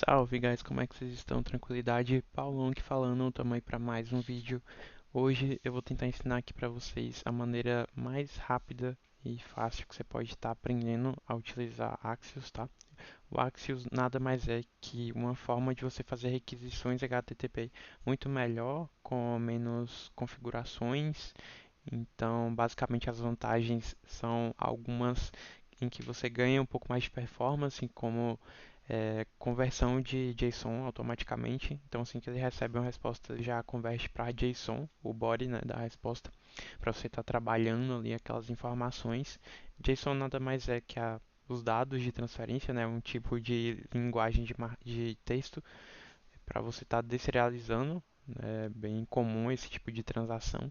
Salve guys, como é que vocês estão? Tranquilidade? Paulão aqui falando, tamo aí para mais um vídeo. Hoje eu vou tentar ensinar aqui para vocês a maneira mais rápida e fácil que você pode estar aprendendo a utilizar Axios, tá? O Axios nada mais é que uma forma de você fazer requisições HTTP muito melhor, com menos configurações. Então, basicamente as vantagens são algumas em que você ganha um pouco mais de performance, como conversão de JSON automaticamente. Então, assim que ele recebe uma resposta, ele já converte para JSON, o body, né, da resposta, para você estar trabalhando ali aquelas informações. JSON nada mais é que os dados de transferência, né, um tipo de linguagem de texto para você estar deserializando. É bem comum esse tipo de transação.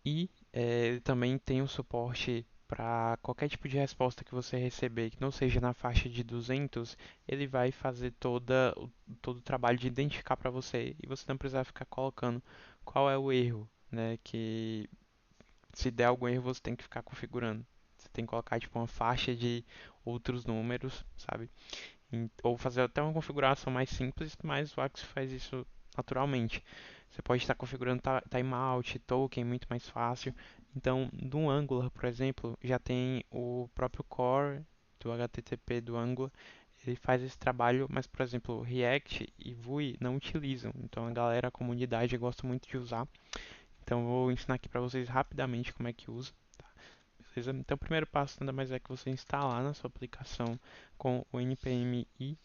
E ele também tem o suporte para qualquer tipo de resposta que você receber que não seja na faixa de 200, ele vai fazer todo o trabalho de identificar para você e você não precisar ficar colocando qual é o erro, né? Que se der algum erro você tem que ficar configurando. Você tem que colocar tipo uma faixa de outros números, sabe? Ou fazer até uma configuração mais simples, mas o Axie faz isso naturalmente. Você pode estar configurando timeout, token, muito mais fácil. Então, do Angular, por exemplo, já tem o próprio core do HTTP do Angular. Ele faz esse trabalho, mas, por exemplo, React e Vue não utilizam. Então, a galera, a comunidade gosta muito de usar. Então, eu vou ensinar aqui para vocês rapidamente como é que usa. Beleza? Então, o primeiro passo nada mais é que você instalar na sua aplicação com o npm i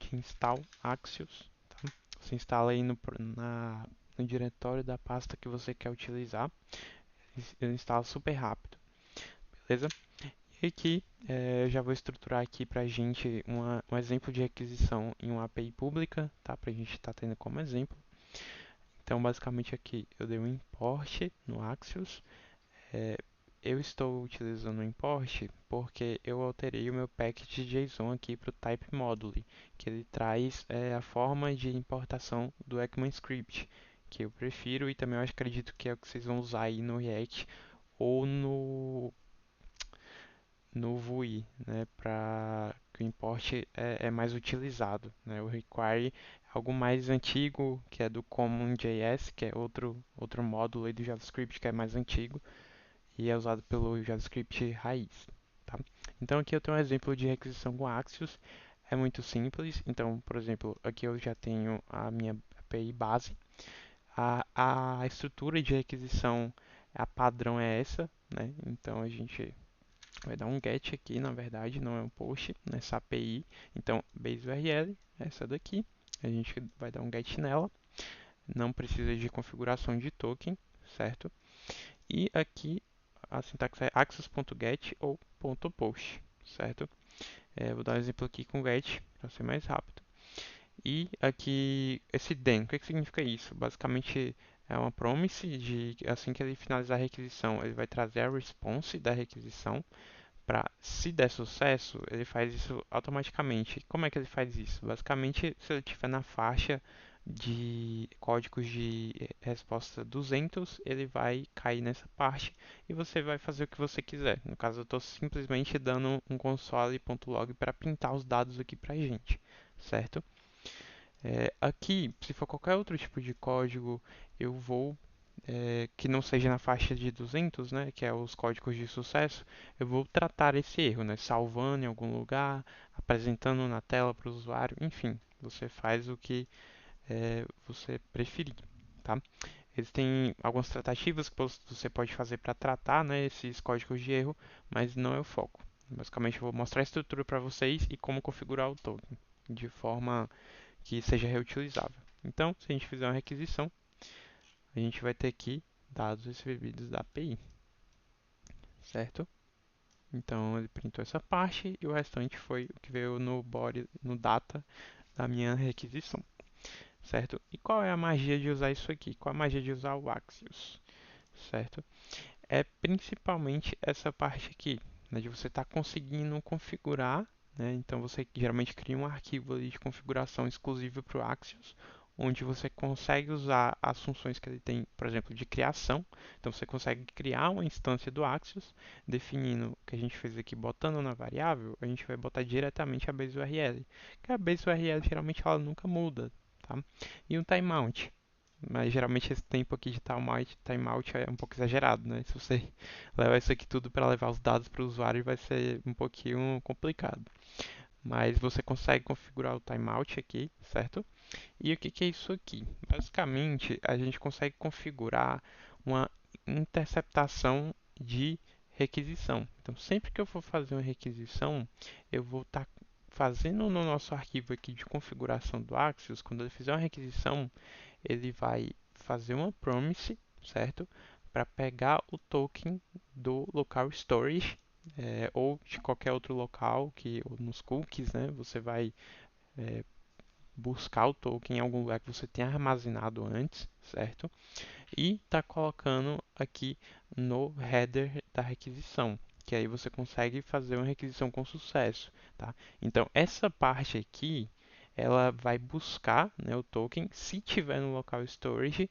de install Axios. Tá? Você instala aí no diretório da pasta que você quer utilizar. Ele instala super rápido, beleza? E aqui eu já vou estruturar aqui para a gente um exemplo de requisição em uma API pública, tá? Para a gente estar tendo como exemplo. Então, basicamente aqui eu dei um import no Axios. É, eu estou utilizando o import porque eu alterei o meu package JSON aqui para o type module, que ele traz a forma de importação do ECMAScript, que eu prefiro e também eu acredito que é o que vocês vão usar aí no React ou no Vue, né, para que o import é mais utilizado, né? O require é algo mais antigo, que é do CommonJS, que é outro módulo aí do JavaScript que é mais antigo e é usado pelo JavaScript raiz. Tá? Então aqui eu tenho um exemplo de requisição com Axios, é muito simples. Então, por exemplo, aqui eu já tenho a minha API base. A estrutura de requisição, a padrão é essa, né? Então a gente vai dar um get aqui, na verdade, não é um post nessa API. Então, base URL, essa daqui, a gente vai dar um get nela. Não precisa de configuração de token, certo? E aqui a sintaxe é axios.get ou .post, certo? Vou dar um exemplo aqui com get para ser mais rápido. E aqui esse then, o que significa isso? Basicamente é uma promise de assim que ele finalizar a requisição, ele vai trazer a response da requisição para, se der sucesso, ele faz isso automaticamente. Como é que ele faz isso? Basicamente, se ele estiver na faixa de códigos de resposta 200, ele vai cair nessa parte e você vai fazer o que você quiser. No caso, eu estou simplesmente dando um console.log para pintar os dados aqui para a gente, certo? Aqui, se for qualquer outro tipo de código, eu vou que não seja na faixa de 200, né, que é os códigos de sucesso, eu vou tratar esse erro, né, salvando em algum lugar, apresentando na tela para o usuário, enfim, você faz o que você preferir, tá? Existem algumas tratativas que você pode fazer para tratar, né, esses códigos de erro, mas não é o foco. Basicamente, eu vou mostrar a estrutura para vocês e como configurar o token de forma que seja reutilizável. Então, se a gente fizer uma requisição, a gente vai ter aqui dados recebidos da API, certo? Então ele printou essa parte e o restante foi o que veio no body, no data da minha requisição, certo? E qual é a magia de usar isso aqui? Qual é a magia de usar o Axios, certo? É principalmente essa parte aqui, né, de você estar conseguindo configurar, né? Então você geralmente cria um arquivo ali de configuração exclusivo para o Axios, onde você consegue usar as funções que ele tem, por exemplo, de criação. Então você consegue criar uma instância do Axios, definindo o que a gente fez aqui, botando na variável, a gente vai botar diretamente a base URL. Que a base URL geralmente ela nunca muda, tá? E um timeout. Mas geralmente esse tempo aqui de timeout é um pouco exagerado, né? Se você levar isso aqui tudo para levar os dados para o usuário, vai ser um pouquinho complicado. Mas você consegue configurar o timeout aqui, certo? E o que que é isso aqui? Basicamente, a gente consegue configurar uma interceptação de requisição. Então, sempre que eu for fazer uma requisição, eu vou estar fazendo no nosso arquivo aqui de configuração do Axios, quando ele fizer uma requisição, ele vai fazer uma promise, certo? Para pegar o token do local storage ou de qualquer outro local que ou nos cookies, né? Você vai buscar o token em algum lugar que você tenha armazenado antes, certo? E está colocando aqui no header da requisição, que aí você consegue fazer uma requisição com sucesso, tá? Então essa parte aqui, ela vai buscar, né, o token, se tiver no local storage,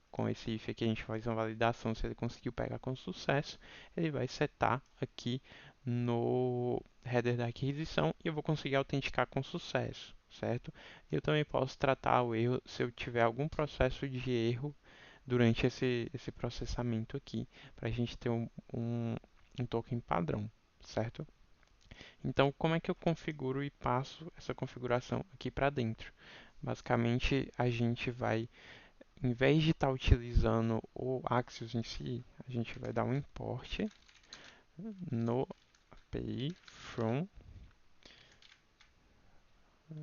com esse if aqui a gente faz uma validação se ele conseguiu pegar com sucesso, ele vai setar aqui no header da aquisição e eu vou conseguir autenticar com sucesso, certo? Eu também posso tratar o erro se eu tiver algum processo de erro durante esse processamento aqui, para a gente ter um token padrão, certo? Então, como é que eu configuro e passo essa configuração aqui para dentro? Basicamente, a gente vai em vez de estar utilizando o Axios em si, a gente vai dar um import no API from,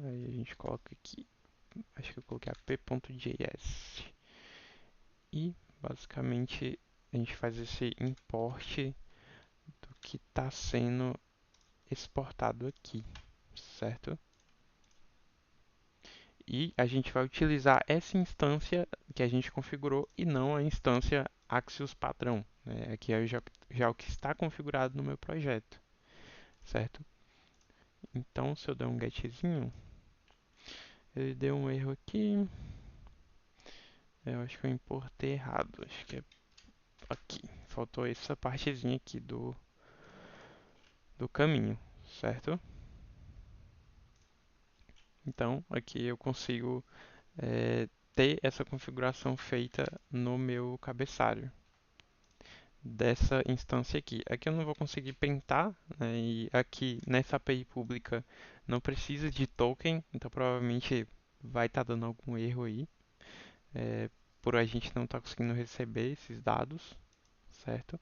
aí a gente coloca aqui, acho que eu coloquei app.js e basicamente a gente faz esse import do que está sendo exportado aqui, certo? E a gente vai utilizar essa instância que a gente configurou e não a instância Axios padrão, né? Aqui é já o que está configurado no meu projeto, certo? Então, se eu der um getzinho, ele deu um erro aqui. Eu acho que eu importei errado. Acho que é aqui. Faltou essa partezinha aqui do caminho, certo? Então, aqui eu consigo ter essa configuração feita no meu cabeçalho dessa instância aqui. Aqui eu não vou conseguir printar, né, e aqui nessa API pública não precisa de token, então provavelmente vai estar dando algum erro aí, por a gente não estar conseguindo receber esses dados, certo?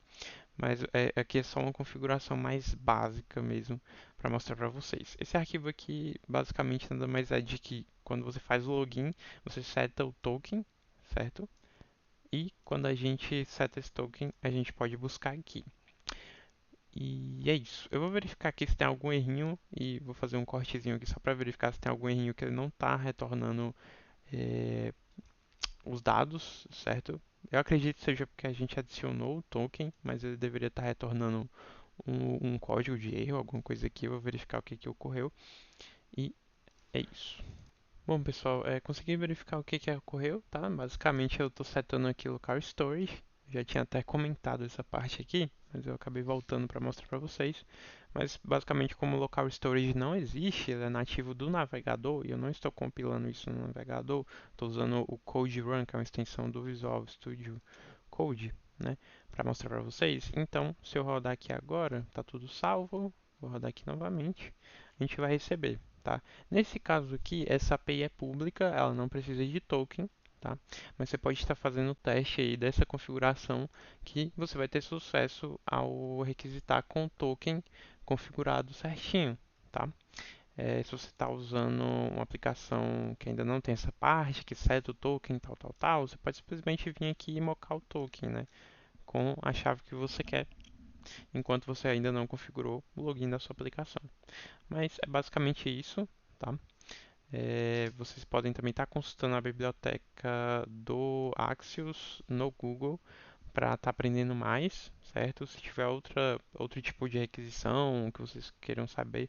Mas aqui é só uma configuração mais básica mesmo para mostrar para vocês. Esse arquivo aqui basicamente nada mais é de que quando você faz o login, você seta o token, certo? E quando a gente seta esse token, a gente pode buscar aqui. E é isso. Eu vou verificar aqui se tem algum errinho e vou fazer um cortezinho aqui só para verificar se tem algum errinho que ele não está retornando eh, os dados, certo? Eu acredito que seja porque a gente adicionou o token, mas ele deveria estar retornando um código de erro, alguma coisa aqui. Eu vou verificar o que, que ocorreu. E é isso. Bom, pessoal, consegui verificar o que, que ocorreu, tá? Basicamente eu estou setando aqui o local storage. Já tinha até comentado essa parte aqui, mas eu acabei voltando para mostrar para vocês. Mas basicamente como o local storage não existe, ele é nativo do navegador e eu não estou compilando isso no navegador, estou usando o Code Run, que é uma extensão do Visual Studio Code, né, para mostrar para vocês. Então, se eu rodar aqui agora, está tudo salvo. Vou rodar aqui novamente, a gente vai receber, tá? Nesse caso aqui, essa API é pública, ela não precisa de token, tá? Mas você pode estar fazendo o teste aí dessa configuração que você vai ter sucesso ao requisitar com o token configurado certinho, tá? Se você está usando uma aplicação que ainda não tem essa parte, que seta o token, tal, tal, tal, você pode simplesmente vir aqui e mocar o token, né? Com a chave que você quer, enquanto você ainda não configurou o login da sua aplicação. Mas é basicamente isso, tá? Vocês podem também estar consultando a biblioteca do Axios no Google para estar aprendendo mais, certo? Se tiver outro tipo de requisição que vocês queiram saber,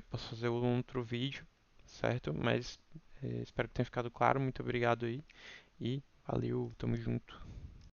posso fazer um outro vídeo, certo? Mas Espero que tenha ficado claro. Muito obrigado aí e valeu, tamo junto.